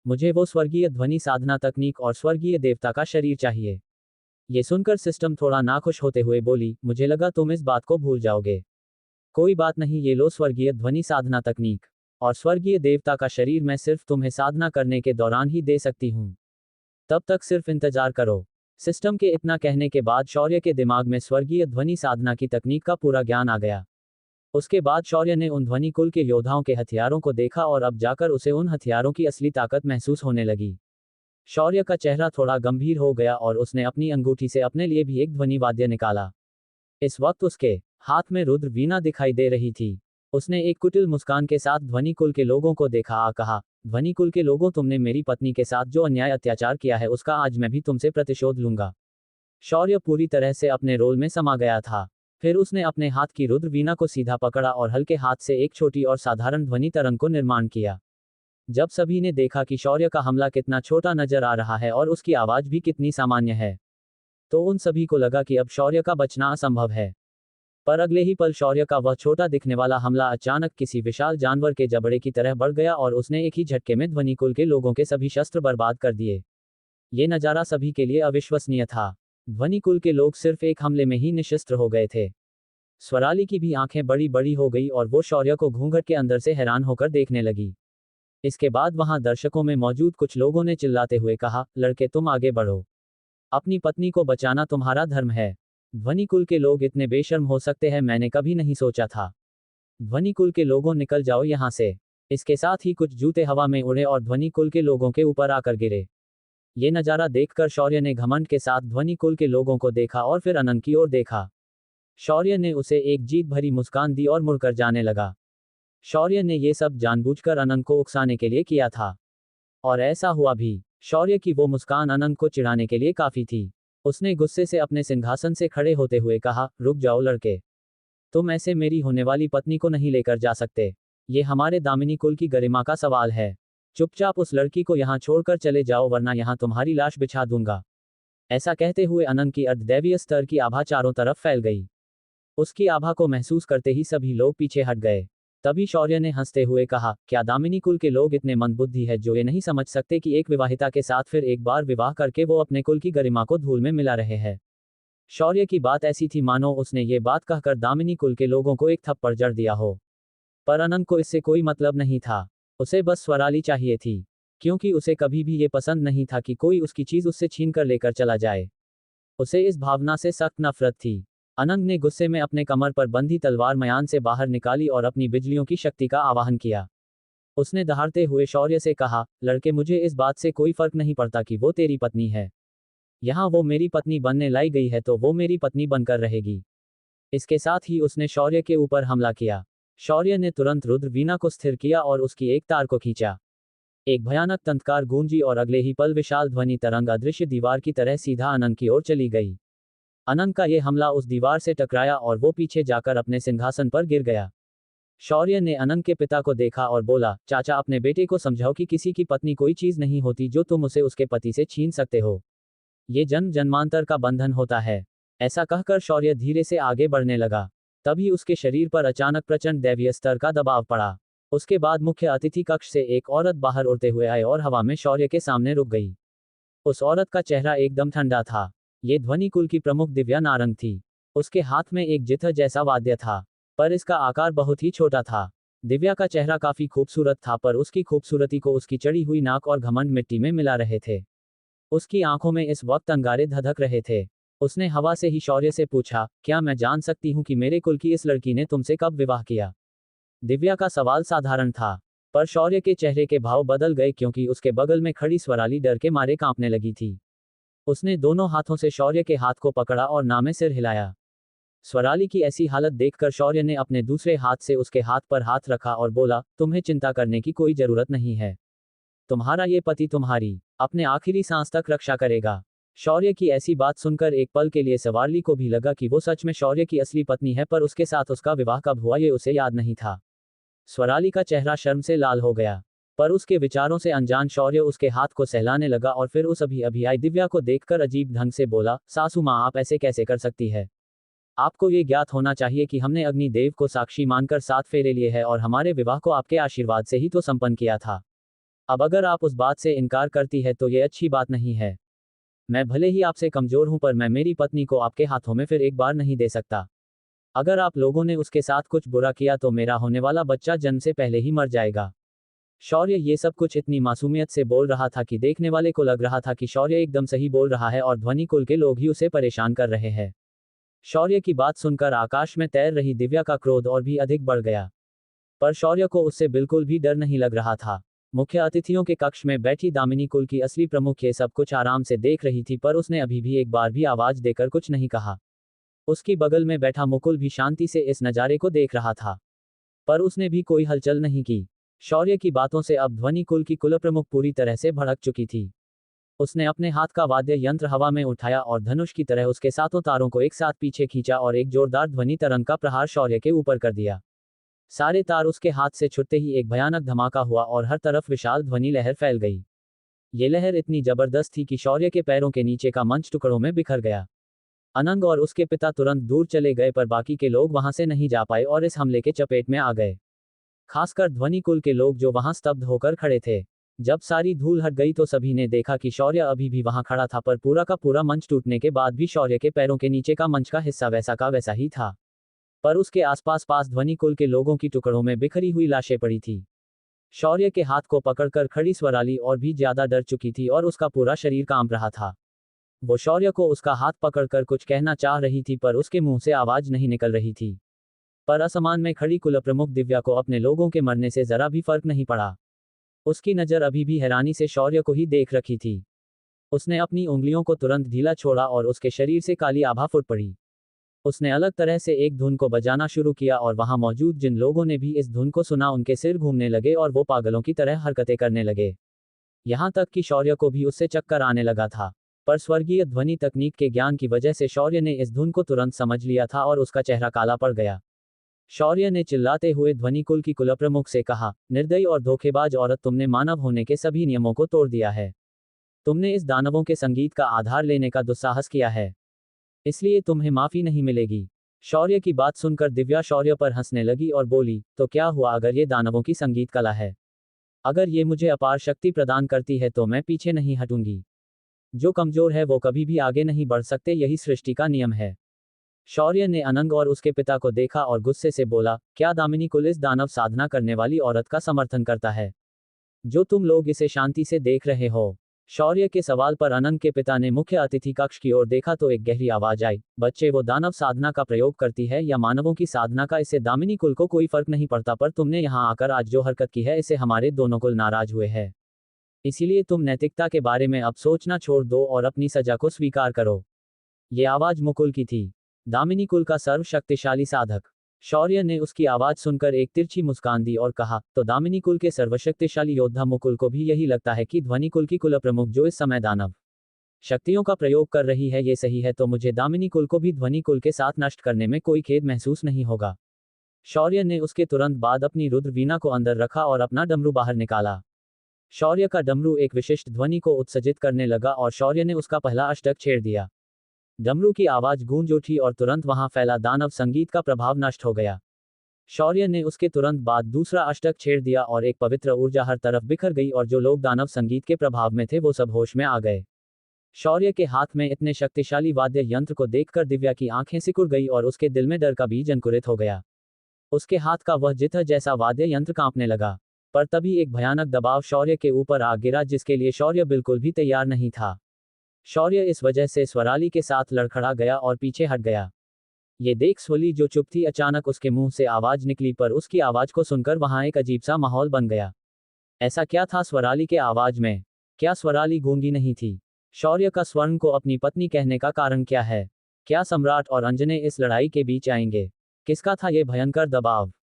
मुझे वो स्वर्गीय ध्वनि साधना तकनीक और स्वर्गीय देवता का शरीर चाहिए। ये सुनकर सिस्टम थोड़ा नाखुश होते हुए बोली, मुझे लगा तुम इस बात को भूल जाओगे। कोई बात नहीं, ये लो स्वर्गीय ध्वनि साधना तकनीक और स्वर्गीय देवता का शरीर मैं सिर्फ तुम्हें साधना करने के दौरान ही दे सकती हूँ। तब तक सिर्फ इंतजार करो। सिस्टम के इतना कहने के बाद शौर्य के दिमाग में स्वर्गीय ध्वनि साधना की तकनीक का पूरा ज्ञान आ गया। उसके बाद शौर्य ने उन ध्वनि कुल के योद्धाओं के हथियारों को देखा और अब जाकर उसे उन हथियारों की असली ताकत महसूस होने लगी। शौर्य का चेहरा थोड़ा गंभीर हो गया और उसने अपनी अंगूठी से अपने लिए भी एक ध्वनि वाद्य निकाला। इस वक्त उसके हाथ में रुद्र वीणा दिखाई दे रही थी। उसने एक कुटिल मुस्कान के साथ ध्वनि कुल के लोगों को देखा आ कहा, ध्वनि कुल के लोगों, तुमने मेरी पत्नी के साथ जो अन्याय अत्याचार किया है उसका आज मैं भी तुमसे प्रतिशोध लूंगा। शौर्य पूरी तरह से अपने रोल में समा गया था। फिर उसने अपने हाथ की रुद्र वीणा को सीधा पकड़ा और हल्के हाथ से एक छोटी और साधारण ध्वनि तरंग को निर्माण किया। जब सभी ने देखा कि शौर्य का हमला कितना छोटा नजर आ रहा है और उसकी आवाज भी कितनी सामान्य है, तो उन सभी को लगा कि अब शौर्य का बचना असंभव है। पर अगले ही पल शौर्य का वह छोटा दिखने वाला हमला अचानक किसी विशाल जानवर के जबड़े की तरह बढ़ गया और उसने एक ही झटके में ध्वनि कुल के लोगों के सभी शस्त्र बर्बाद कर दिए। ये नजारा सभी के लिए अविश्वसनीय था। ध्वनि कुल के लोग सिर्फ एक हमले में ही निशस्त्र हो गए थे। स्वराली की भी आंखें बड़ी बड़ी हो गई और वो शौर्य को घूंघट के अंदर से हैरान होकर देखने लगी। इसके बाद वहां दर्शकों में मौजूद कुछ लोगों ने चिल्लाते हुए कहा, लड़के तुम आगे बढ़ो, अपनी पत्नी को बचाना तुम्हारा धर्म है। ध्वनि कुल के लोग इतने बेशर्म हो सकते हैं, मैंने कभी नहीं सोचा था। ध्वनि कुल के लोगों निकल जाओ यहाँ से। इसके साथ ही कुछ जूते हवा में उड़े और ध्वनि कुल के लोगों के ऊपर आकर गिरे। ये नज़ारा देखकर शौर्य ने घमंड के साथ ध्वनि कुल के लोगों को देखा और फिर अनंत की ओर देखा। शौर्य ने उसे एक जीत भरी मुस्कान दी और मुड़कर जाने लगा। शौर्य ने ये सब जानबूझकर अनंत को उकसाने के लिए किया था। और ऐसा हुआ भी। शौर्य की वो मुस्कान अनंत को चिढ़ाने के लिए काफी थी। उसने गुस्से से अपने सिंहासन से खड़े होते हुए कहा, रुक जाओ लड़के, तुम ऐसे मेरी होने वाली पत्नी को नहीं लेकर जा सकते। ये हमारे दामिनी कुल की गरिमा का सवाल है। चुपचाप उस लड़की को यहाँ छोड़कर चले जाओ वरना यहाँ तुम्हारी लाश बिछा दूंगा। ऐसा कहते हुए अनंत की अर्धदैवीय स्तर की आभा चारों तरफ फैल गई। उसकी आभा को महसूस करते ही सभी लोग पीछे हट गए। तभी शौर्य ने हंसते हुए कहा, क्या दामिनी कुल के लोग इतने मंदबुद्धि है जो ये नहीं समझ सकते कि एक विवाहिता के साथ फिर एक बार विवाह करके वो अपने कुल की गरिमा को धूल में मिला रहे हैं। शौर्य की बात ऐसी थी मानो उसने ये बात कहकर दामिनी कुल के लोगों को एक थप्पड़ जड़ दिया हो। पर अनंत को इससे कोई मतलब नहीं था। उसे बस स्वराली चाहिए थी, क्योंकि उसे कभी भी ये पसंद नहीं था कि कोई उसकी चीज उससे छीन कर लेकर चला जाए। उसे इस भावना से सख्त नफरत थी। अनंत ने गुस्से में अपने कमर पर बंधी तलवार मयान से बाहर निकाली और अपनी बिजलियों की शक्ति का आवाहन किया। उसने दहाड़ते हुए शौर्य से कहा, लड़के मुझे इस बात से कोई फर्क नहीं पड़ता कि वो तेरी पत्नी है। यहाँ वो मेरी पत्नी बनने लाई गई है तो वो मेरी पत्नी बनकर रहेगी। इसके साथ ही उसने शौर्य के ऊपर हमला किया। शौर्य ने तुरंत रुद्र वीणा को स्थिर किया और उसकी एक तार को खींचा। एक भयानक तंतकार गूंजी और अगले ही पल विशाल ध्वनि तरंग अदृश्य दीवार की तरह सीधा अनंत की ओर चली गई। अनंत का ये हमला उस दीवार से टकराया और वो पीछे जाकर अपने सिंहासन पर गिर गया। शौर्य ने अनंत के पिता को देखा और बोला, चाचा अपने बेटे को समझाओ कि किसी की पत्नी कोई चीज नहीं होती जो तुम उसे उसके पति से छीन सकते हो। ये जन्म जन्मांतर का बंधन होता है। ऐसा कहकर शौर्य धीरे से आगे बढ़ने लगा। तभी उसके शरीर पर अचानक प्रचंड दैवीय स्तर का दबाव पड़ा। उसके बाद मुख्य अतिथि कक्ष से एक औरत बाहर उड़ते हुए आए और हवा में शौर्य के सामने रुक गई। उस औरत का चेहरा एकदम ठंडा था। ये ध्वनि कुल की प्रमुख दिव्या नारंग थी। उसके हाथ में एक जिथर जैसा वाद्य था, पर इसका आकार बहुत ही छोटा था। दिव्या का चेहरा काफी खूबसूरत था, पर उसकी खूबसूरती को उसकी चढ़ी हुई नाक और घमंड मिट्टी में मिला रहे थे। उसकी आंखों में इस वक्त अंगारे धधक रहे थे। उसने हवा से ही शौर्य से पूछा, क्या मैं जान सकती हूँ कि मेरे कुल की इस लड़की ने तुमसे कब विवाह किया? दिव्या का सवाल साधारण था, पर शौर्य के चेहरे के भाव बदल गए क्योंकि उसके बगल में खड़ी स्वराली डर के मारे कांपने लगी थी। उसने दोनों हाथों से शौर्य के हाथ को पकड़ा और नामे सिर हिलाया। स्वराली की ऐसी हालत देखकर शौर्य ने अपने दूसरे हाथ से उसके हाथ पर हाथ रखा और बोला, तुम्हें चिंता करने की कोई जरूरत नहीं है। तुम्हारा ये पति तुम्हारी अपने आखिरी सांस तक रक्षा करेगा। शौर्य की ऐसी बात सुनकर एक पल के लिए स्वराली को भी लगा कि वो सच में शौर्य की असली पत्नी है, पर उसके साथ उसका विवाह कब हुआ ये उसे याद नहीं था। स्वराली का चेहरा शर्म से लाल हो गया, पर उसके विचारों से अनजान शौर्य उसके हाथ को सहलाने लगा और फिर उस अभी आई दिव्या को देखकर अजीब ढंग से बोला, सासू माँ आप ऐसे कैसे कर सकती है? आपको ये ज्ञात होना चाहिए कि हमने अग्निदेव को साक्षी मानकर 7 फेरे लिए हैं और हमारे विवाह को आपके आशीर्वाद से ही तो संपन्न किया था। अब अगर आप उस बात से इनकार करती है तो ये अच्छी बात नहीं है। मैं भले ही आपसे कमजोर हूं, पर मैं मेरी पत्नी को आपके हाथों में फिर एक बार नहीं दे सकता। अगर आप लोगों ने उसके साथ कुछ बुरा किया तो मेरा होने वाला बच्चा जन्म से पहले ही मर जाएगा। शौर्य ये सब कुछ इतनी मासूमियत से बोल रहा था कि देखने वाले को लग रहा था कि शौर्य एकदम सही बोल रहा है और ध्वनि कुल के लोग ही उसे परेशान कर रहे हैं। शौर्य की बात सुनकर आकाश में तैर रही दिव्या का क्रोध और भी अधिक बढ़ गया, पर शौर्य को उससे बिल्कुल भी डर नहीं लग रहा था। मुख्य अतिथियों के कक्ष में बैठी दामिनी कुल की असली प्रमुख ये सब कुछ आराम से देख रही थी, पर उसने अभी भी एक बार भी आवाज देकर कुछ नहीं कहा। उसकी बगल में बैठा मुकुल भी शांति से इस नज़ारे को देख रहा था, पर उसने भी कोई हलचल नहीं की। शौर्य की बातों से अब ध्वनि कुल की कुलप्रमुख पूरी तरह से भड़क चुकी थी। उसने अपने हाथ का वाद्य यंत्र हवा में उठाया और धनुष की तरह उसके सातों तारों को एक साथ पीछे खींचा और एक जोरदार ध्वनि तरंग का प्रहार शौर्य के ऊपर कर दिया। सारे तार उसके हाथ से छुटते ही एक भयानक धमाका हुआ और हर तरफ विशाल ध्वनि लहर फैल गई। ये लहर इतनी जबरदस्त थी कि शौर्य के पैरों के नीचे का मंच टुकड़ों में बिखर गया। अनंग और उसके पिता तुरंत दूर चले गए, पर बाकी के लोग वहां से नहीं जा पाए और इस हमले के चपेट में आ गए। खासकर ध्वनि कुल के लोग जो वहां स्तब्ध होकर खड़े थे। जब सारी धूल हट गई तो सभी ने देखा कि शौर्य अभी भी वहां खड़ा था, पर पूरा का पूरा मंच टूटने के बाद भी शौर्य के पैरों के नीचे का मंच का हिस्सा वैसा का वैसा ही था, पर उसके आसपास ध्वनि कुल के लोगों की टुकड़ों में बिखरी हुई लाशें पड़ी थी। शौर्य के हाथ को पकड़कर खड़ी स्वराली और भी ज्यादा डर चुकी थी और उसका पूरा शरीर कांप रहा था। वो शौर्य को उसका हाथ पकड़कर कुछ कहना चाह रही थी पर उसके मुंह से आवाज नहीं निकल रही थी। पर असमान में खड़ी कुलप्रमुख दिव्या को अपने लोगों के मरने से जरा भी फर्क नहीं पड़ा। उसकी नजर अभी भी हैरानी से शौर्य को ही देख रखी थी। उसने अपनी उंगलियों को तुरंत ढीला छोड़ा और उसके शरीर से काली आभा फुट पड़ी। उसने अलग तरह से एक धुन को बजाना शुरू किया और वहां मौजूद जिन लोगों ने भी इस धुन को सुना उनके सिर घूमने लगे और वो पागलों की तरह हरकतें करने लगे। यहां तक कि शौर्य को भी उससे चक्कर आने लगा था। पर स्वर्गीय ध्वनि तकनीक के ज्ञान की वजह से शौर्य ने इस धुन को तुरंत समझ लिया था और उसका चेहरा काला पड़ गया। शौर्य ने चिल्लाते हुए ध्वनिकुल की कुलप्रमुख से कहा, निर्दयी और धोखेबाज औरत, तुमने मानव होने के सभी नियमों को तोड़ दिया है। तुमने इस दानवों के संगीत का आधार लेने का दुस्साहस किया है, इसलिए तुम्हें माफी नहीं मिलेगी। शौर्य की बात सुनकर दिव्या शौर्य पर हंसने लगी और बोली, तो क्या हुआ अगर ये दानवों की संगीत कला है? अगर ये मुझे अपार शक्ति प्रदान करती है तो मैं पीछे नहीं हटूंगी। जो कमजोर है वो कभी भी आगे नहीं बढ़ सकते, यही सृष्टि का नियम है। शौर्य ने अनंग और उसके पिता को देखा और गुस्से से बोला, क्या दामिनी कुल इस दानव साधना करने वाली औरत का समर्थन करता है, जो तुम लोग इसे शांति से देख रहे हो? शौर्य के सवाल पर अनंग के पिता ने मुख्य अतिथि कक्ष की ओर देखा तो एक गहरी आवाज आई, बच्चे, वो दानव साधना का प्रयोग करती है या मानवों की साधना का, इससे दामिनी कुल को कोई फर्क नहीं पड़ता, पर तुमने यहाँ आकर आज जो हरकत की है इससे हमारे दोनों कुल नाराज हुए हैं। इसीलिए तुम नैतिकता के बारे में अब सोचना छोड़ दो और अपनी सजा को स्वीकार करो। ये आवाज मुकुल की थी, दामिनी कुल का सर्वशक्तिशाली साधक। शौर्य ने उसकी आवाज सुनकर एक तिरछी मुस्कान दी और कहा, तो दामिनी कुल के सर्वशक्तिशाली योद्धा मुकुल को भी यही लगता है कि ध्वनि कुल की कुलप्रमुख जो इस समय दानव शक्तियों का प्रयोग कर रही है ये सही है, तो मुझे दामिनी कुल को भी ध्वनि कुल के साथ नष्ट करने में कोई खेद महसूस नहीं होगा। शौर्य ने उसके तुरंत बाद अपनी रुद्र वीणा को अंदर रखा और अपना डमरू बाहर निकाला। शौर्य का डमरू एक विशिष्ट ध्वनि को उत्सर्जित करने लगा और शौर्य ने उसका पहला अष्टक छेड़ दिया। डमरू की आवाज गूंज उठी और तुरंत वहां फैला दानव संगीत का प्रभाव नष्ट हो गया। शौर्य ने उसके तुरंत बाद दूसरा अष्टक छेड़ दिया और एक पवित्र ऊर्जा हर तरफ बिखर गई और जो लोग दानव संगीत के प्रभाव में थे वो सब होश में आ गए। शौर्य के हाथ में इतने शक्तिशाली वाद्य यंत्र को देखकर दिव्या की आंखें सिकुड़ गई और उसके दिल में डर का बीज अंकुरित हो गया। उसके हाथ का वह जितर जैसा वाद्य यंत्र कांपने लगा। पर तभी एक भयानक दबाव शौर्य के ऊपर आ गिरा जिसके लिए शौर्य बिल्कुल भी तैयार नहीं था। शौर्य इस वजह से स्वराली के साथ लड़खड़ा गया और पीछे हट गया। ये देख स्वली जो चुप थी, अचानक उसके मुंह से आवाज निकली, पर उसकी आवाज को सुनकर वहां एक अजीब सा माहौल बन गया। ऐसा क्या था स्वराली के आवाज में? क्या स्वराली गूंगी नहीं थी? शौर्य का स्वर्ण को अपनी पत्नी कहने का कारण क्या है? क्या सम्राट और अंजने इस लड़ाई के बीच आएंगे? किसका था ये भयंकर दबाव?